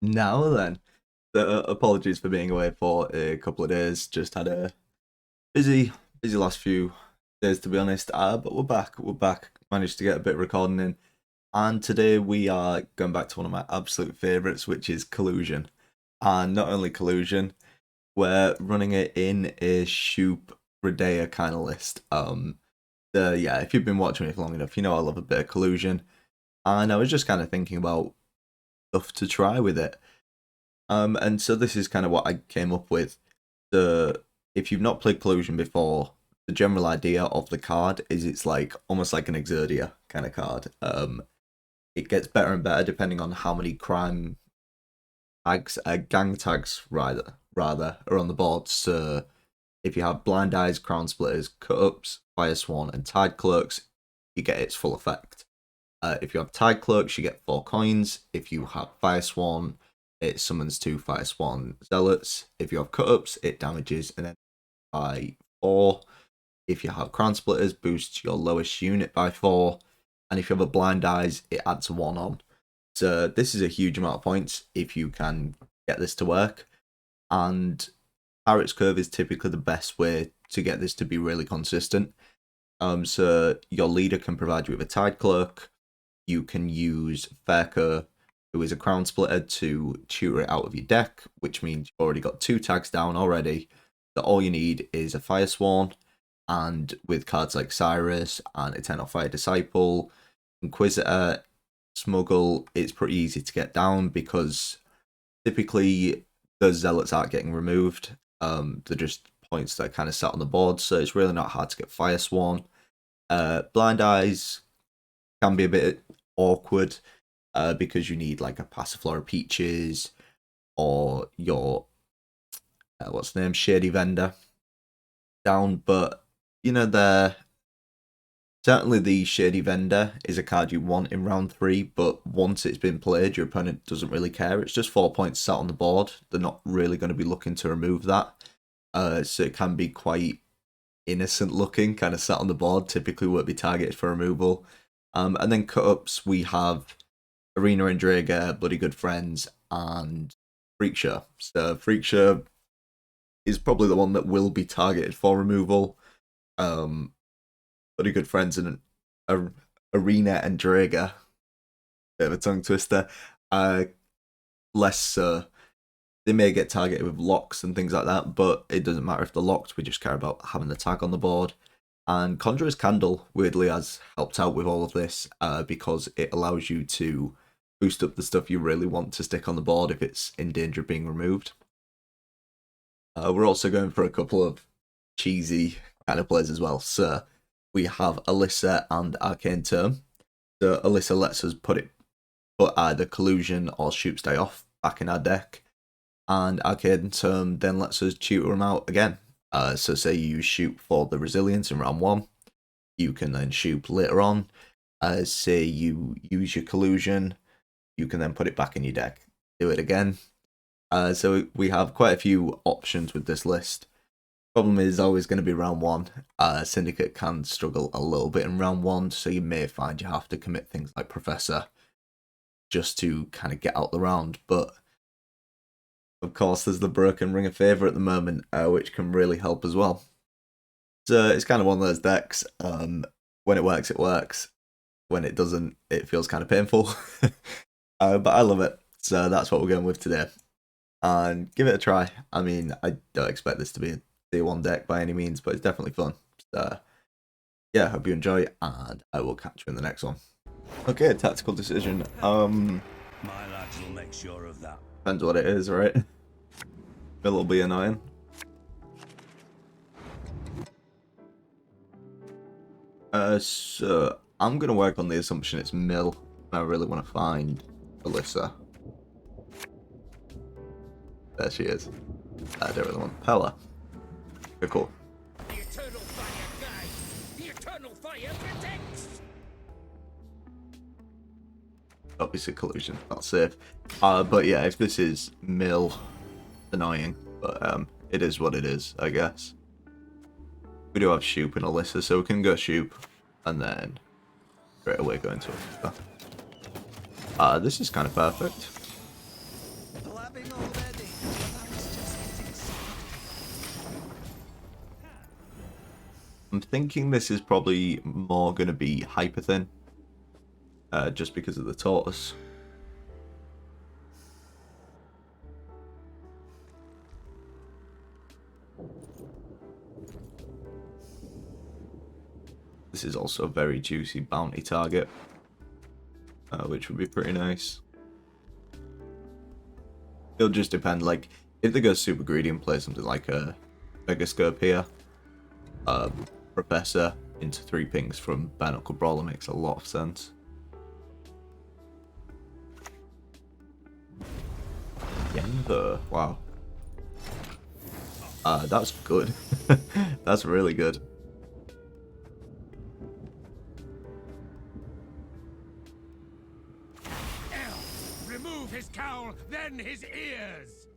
Now then, apologies for being away for a couple of days. Just had a busy last few days to be honest. But we're back. We're back. Managed to get a bit of recording in, and today we are going back to one of my absolute favourites, which is Collusion. And not only Collusion, we're running it in a Shupe Redea kind of list. Yeah, if you've been watching me for long enough, you know I love a bit of Collusion, and I was just kind of thinking about stuff to try with it. And so this is kind of what I came up with. The If you've not played Collusion before, the general idea of the card is it's like almost like an Exerdia kind of card. It gets better and better depending on how many crime tags, gang tags rather, are on the board. So if you have Blind Eyes, Crown Splitters, Cut Ups, Fire Swan, and Tide Cloaks, you get its full effect. If you have Tide Cloaks, you get 4 coins. If you have Fire Swan, it summons 2 Fire Swan Zealots. If you have Cut Ups, it damages and then by 4. If you have Crown Splitters, boosts your lowest unit by 4. And if you have a Blind Eyes, it adds 1 on. So this is a huge amount of points if you can get this to work. And Pirate's Curve is typically the best way to get this to be really consistent. So your leader can provide you with a Tide Cloak. You can use Fairker, who is a Crown Splitter, to tutor it out of your deck, which means you've already got 2 tags down already. So all you need is a Fire Swan, and with cards like Cyrus and Eternal Fire Disciple, Inquisitor, Smuggle, it's pretty easy to get down because typically the Zealots aren't getting removed. They're just points that kind of sat on the board, so it's really not hard to get Fire Swan. Blind Eyes can be a bit awkward because you need like a Passiflora Peaches or your what's the name, Shady Vendor down, but you know, certainly the Shady Vendor is a card you want in round 3, but once it's been played, your opponent doesn't really care. It's just 4 points sat on the board. They're not really going to be looking to remove that. So it can be quite innocent looking, kind of sat on the board, typically won't be targeted for removal. And then cut-ups, we have Arena and Drager, Bloody Good Friends, and Freak Show. So Freak Show is probably the one that will be targeted for removal. Bloody Good Friends and Arena and Drager, bit of a tongue twister, less so. They may get targeted with locks and things like that, but it doesn't matter if they're locked, we just care about having the tag on the board. And Conjurer's Candle, weirdly, has helped out with all of this because it allows you to boost up the stuff you really want to stick on the board if it's in danger of being removed. We're also going for a couple of cheesy kind of plays as well. So we have Alyssa and Arcane Term. So Alyssa lets us put either Collusion or Shupe Stay Off back in our deck. And Arcane Term then lets us tutor them out again. So say you use Shupe for the Resilience in round 1. You can then Shupe later on. Say you use your Collusion. You can then put it back in your deck. Do it again. So we have quite a few options with this list. Problem is always going to be round 1. Syndicate can struggle a little bit in round 1, so you may find you have to commit things like Professor just to kind of get out the round. But of course, there's the Broken Ring of Favour at the moment, which can really help as well. So it's kind of one of those decks. When it works, it works. When it doesn't, it feels kind of painful. But I love it. So that's what we're going with today. And give it a try. I mean, I don't expect this to be a Tier 1 deck by any means, but it's definitely fun. So yeah, hope you enjoy, and I will catch you in the next one. Okay, tactical decision. My lads will make sure of that. Depends what it is, right? It'll be annoying. So I'm gonna work on the assumption it's Mill. I really want to find Alyssa. There she is. I don't really want Pella. Okay, cool. The eternal fire guides. The eternal fire protects. Obviously Collusion, not safe. But yeah, if this is Mill, annoying. But it is what it is, I guess. We do have Shupe and Alyssa, so we can go Shupe and then straight away go into Alyssa. This is kind of perfect. clapping already. I was just getting started. I'm thinking this is probably more going to be hyper thin, just because of the tortoise. This is also a very juicy bounty target, which would be pretty nice. It'll just depend, like, if they go super greedy and play something like a Megascope here, Professor into 3 pings from Bare Knuckle Brawler makes a lot of sense. Denver, wow. That's good. That's really good. Remove his cowl, then his ears.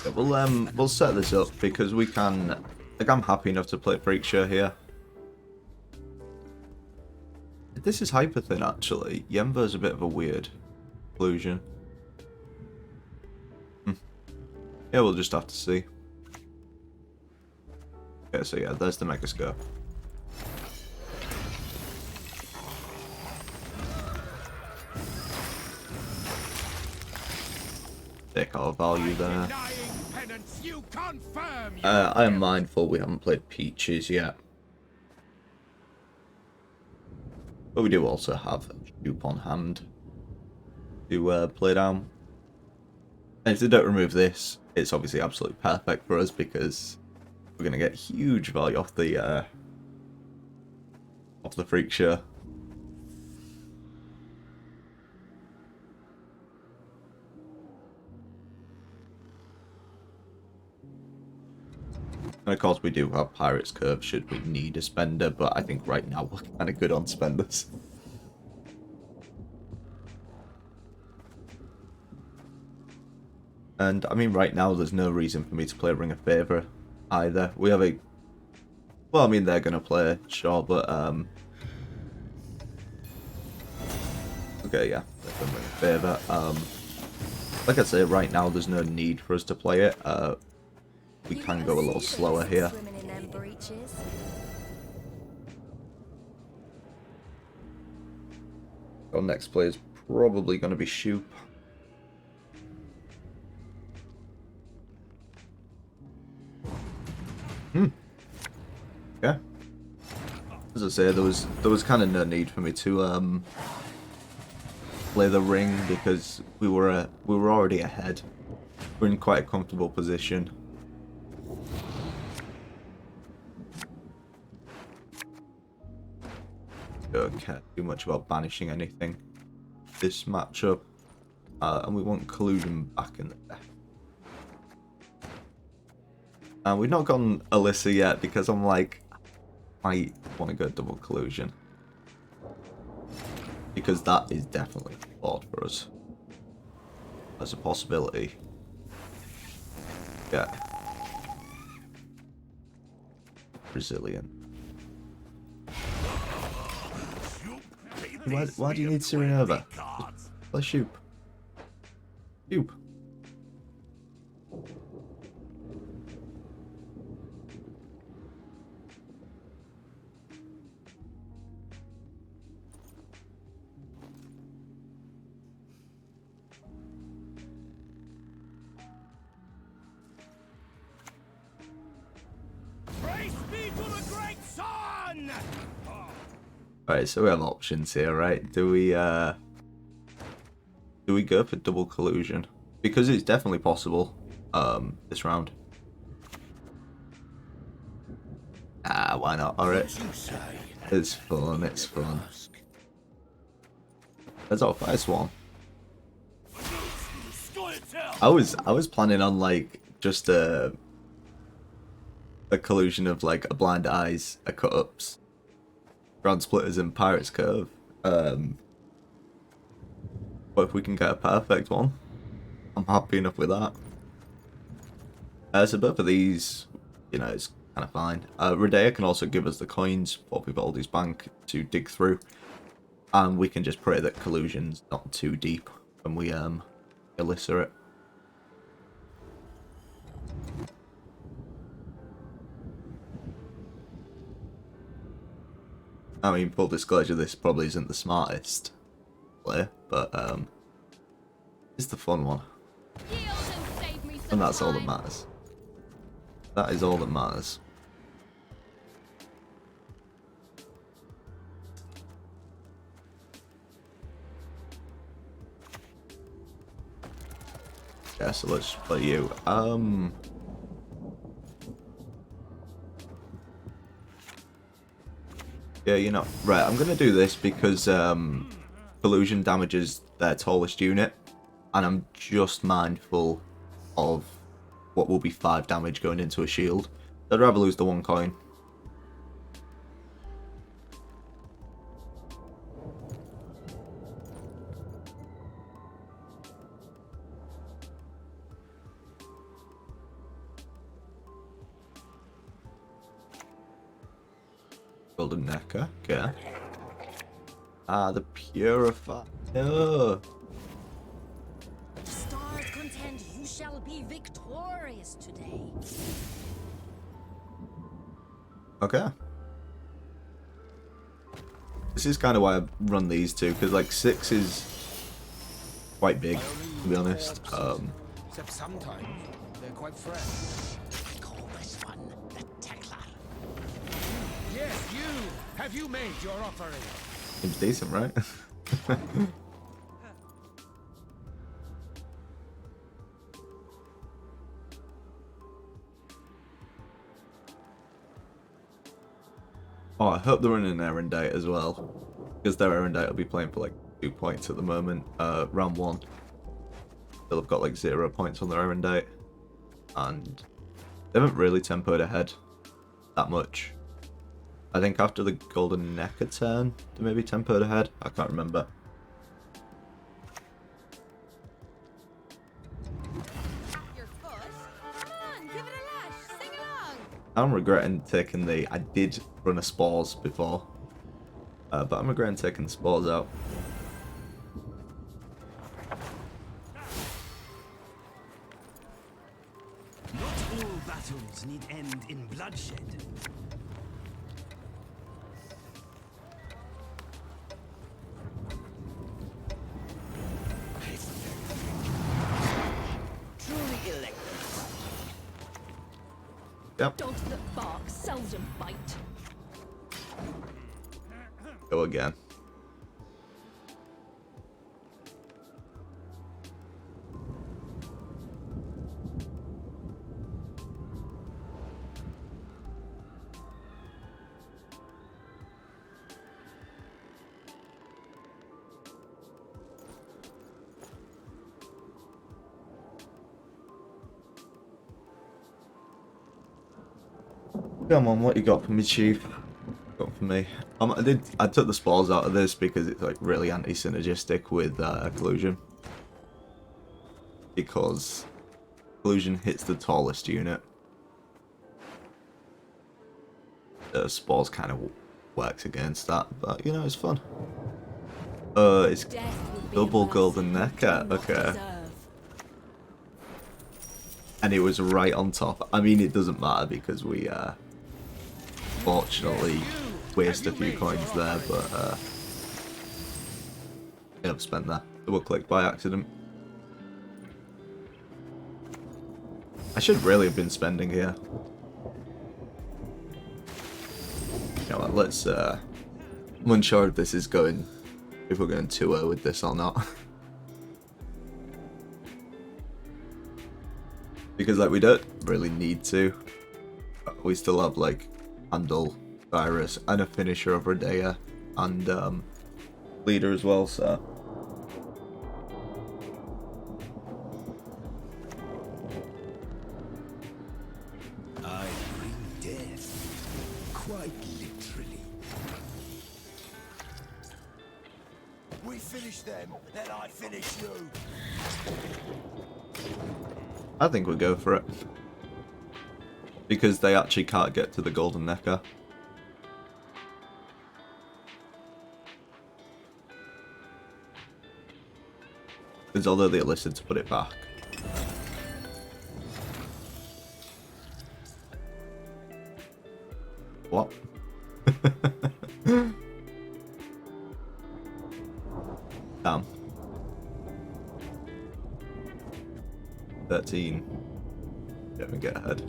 Yeah, we'll set this up because we can. Like, I'm happy enough to play Freak Show here. This is hyper thin actually. Yenvo's a bit of a weird collusion. Yeah, we'll just have to see. Okay, so yeah, there's the Megascope. Take our value there. I am mindful we haven't played Peaches yet. But we do also have Shupe on hand to play down. And if they don't remove this, it's obviously absolutely perfect for us because we're going to get huge value off the Freak Show. And of course we do have Pirate's Curve should we need a spender, but I think right now we're kind of good on spenders. And I mean right now there's no reason for me to play Ring of Favour either. We have a... Well, I mean they're going to play, sure, but okay, yeah, they're going Ring of Favour. Like I say, right now there's no need for us to play it. We can go a little slower here. Our next play is probably going to be Shupe. Yeah. As I say, there was kind of no need for me to play the ring because we were already ahead. We're in quite a comfortable position. Don't care too much about banishing anything this matchup, and we want Collusion back in the deck. And we've not gotten Alyssa yet because I'm like, I want to go double Collusion because that is definitely flawed for us as a possibility. Yeah, Brazilian. Why do you need Serenova? Play Shupe. Shupe. Praise be to the great sun! Alright, so we have options here, right? Do we go for double Collusion? Because it's definitely possible, this round. Ah, why not? Alright. It's fun, it's fun. There's our first one. I was planning on like just a collusion of like a Blind Eyes, a Cut Ups, Ground Splitters and Pirate's Curve. But if we can get a perfect one, I'm happy enough with that. So both of these, you know, it's kind of fine. Redea can also give us the coins for Vivaldi's Bank to dig through. And we can just pray that Collusion's not too deep when we elicit it. I mean, full disclosure, this probably isn't the smartest play, but it's the fun one. And that's all that matters. That is all that matters. Yeah, so let's split you. Yeah, you know, right, I'm gonna do this because Collusion damages their tallest unit, and I'm just mindful of what will be 5 damage going into a shield. I'd rather lose the 1 coin. Golden Necker, okay. Ah, the Purifier. No. Stars contend you shall be victorious today. Okay. This is kind of why I run these two, because like 6 is quite big, to be honest. Except sometimes they're quite fresh. I call this one the Tackler. Yes, you! Have you made your offering? Seems decent, right? Oh, I hope they're running an errand date as well, because their errand date will be playing for like 2 points at the moment. Round 1, they'll have got like 0 points on their errand date, and they haven't really tempoed ahead that much. I think after the Golden Necker turn, they maybe tempoed ahead. I can't remember. Your foot? Come on, give it a lash. Sing along. I'm regretting taking the... I did run a Spores before. But I'm regretting taking the Spores out. Not all battles need end in bloodshed. Truly elected. Yep, Dogs that bark seldom bite. go again. Come on, what you got for me, Chief? Got for me. I took the Spores out of this because it's like really anti-synergistic with Collusion. Because Collusion hits the tallest unit. Spores kind of works against that, but you know, it's fun. It's double Golden Necker, okay. And it was right on top. I mean, it doesn't matter because we fortunately waste a few coins there, but I've spent that. Double click by accident. I should really have been spending here. You know what, let's I'm unsure if this is going, if we're going 2-0 with this or not. Because like we don't really need to. We still have like Handle, Cyrus, and a finisher of Rodea, and leader as well, so. I bring death, quite literally. We finish them, then I finish you. I think we'll go for it. Because they actually can't get to the Golden Necker. Because although they listed to put it back. What? Damn. 13. Let me get ahead.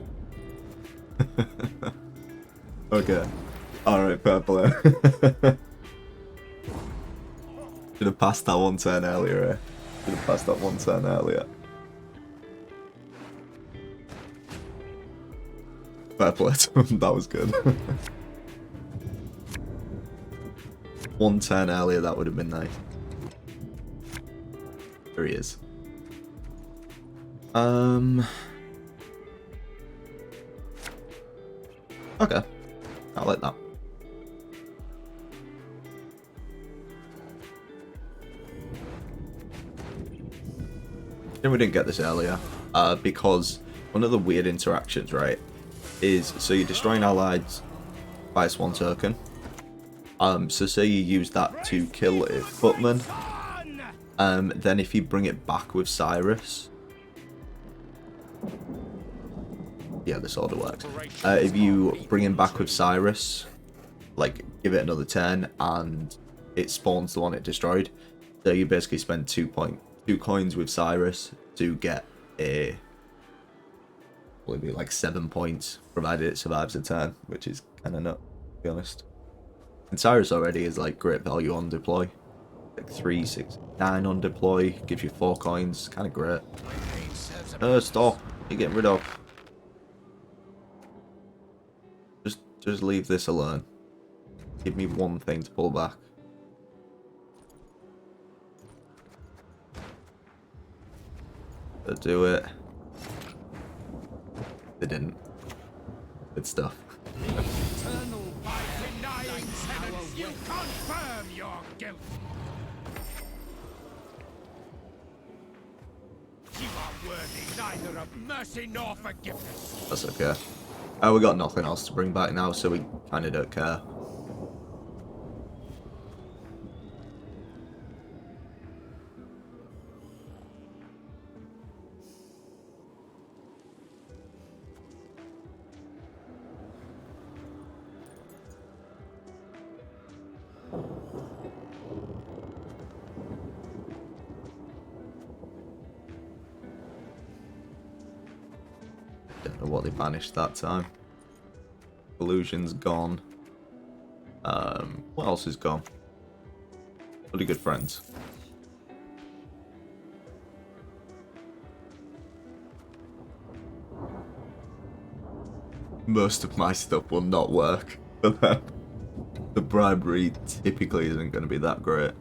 Okay. Alright, fair play. Should have passed that one turn earlier. Should have passed that one turn earlier. Fair play. That was good. One turn earlier, that would have been nice. There he is. Okay. I like that. And we didn't get this earlier, because one of the weird interactions, right, is so you're destroying allies by one token. So say you use that to kill a footman. Then if you bring it back with Cyrus, yeah, this order works. If you bring him back with Cyrus, like give it another turn, and it spawns the one it destroyed. So you basically spend 2 coins with Cyrus to get a, will it be like 7 points, provided it survives a turn, which is kind of nut, to be honest. And Cyrus already is like great value on deploy. Like 3, 6, 9 on deploy, gives you 4 coins, kind of great. Stop, you're getting rid of. Just leave this alone. Give me one thing to pull back. Do it. They didn't. Good stuff. Eternal by denying tenants, you confirm your guilt. You are worthy neither of mercy nor forgiveness. That's okay. We got nothing else to bring back now, so we kind of don't care. Don't know what they banished that time. Collusion's gone. What else is gone? Really good friends. Most of my stuff will not work for them. The bribery typically isn't going to be that great.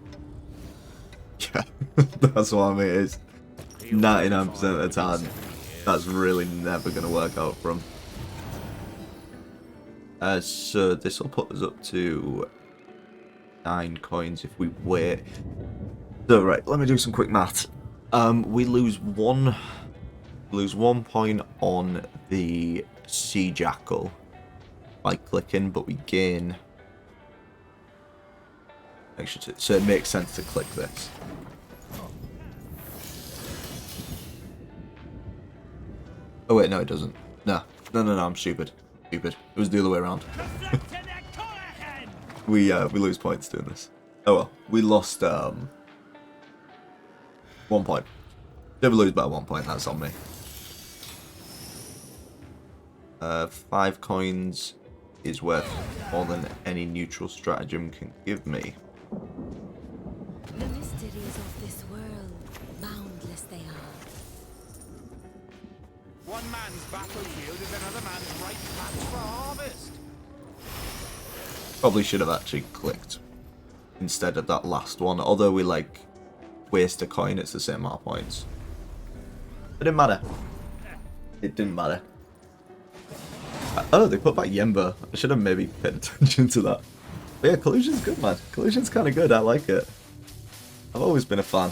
Yeah, that's what I mean. It's 99% of the time. That's really never going to work out for them. So this will put us up to 9 coins if we wait. So right, let me do some quick math. We lose 1 point on the Sea Jackal by clicking, but we gain extra 2. So it makes sense to click this. Oh wait, no it doesn't. No, I'm stupid. It was the other way around. we lose points doing this. Oh well, we lost 1 point. Never lose by 1 point, that's on me. 5 coins is worth more than any neutral stratagem can give me. The mysteries of this world, boundless they are. One man's battlefield is another man's ripe patch for harvest. Probably should have actually clicked instead of that last one. Although we like waste a coin, it's the same amount of points. It didn't matter. It didn't matter. Oh, they put back Yemba. I should have maybe paid attention to that. But yeah, Collusion's good, man. Collusion's kind of good. I like it. I've always been a fan.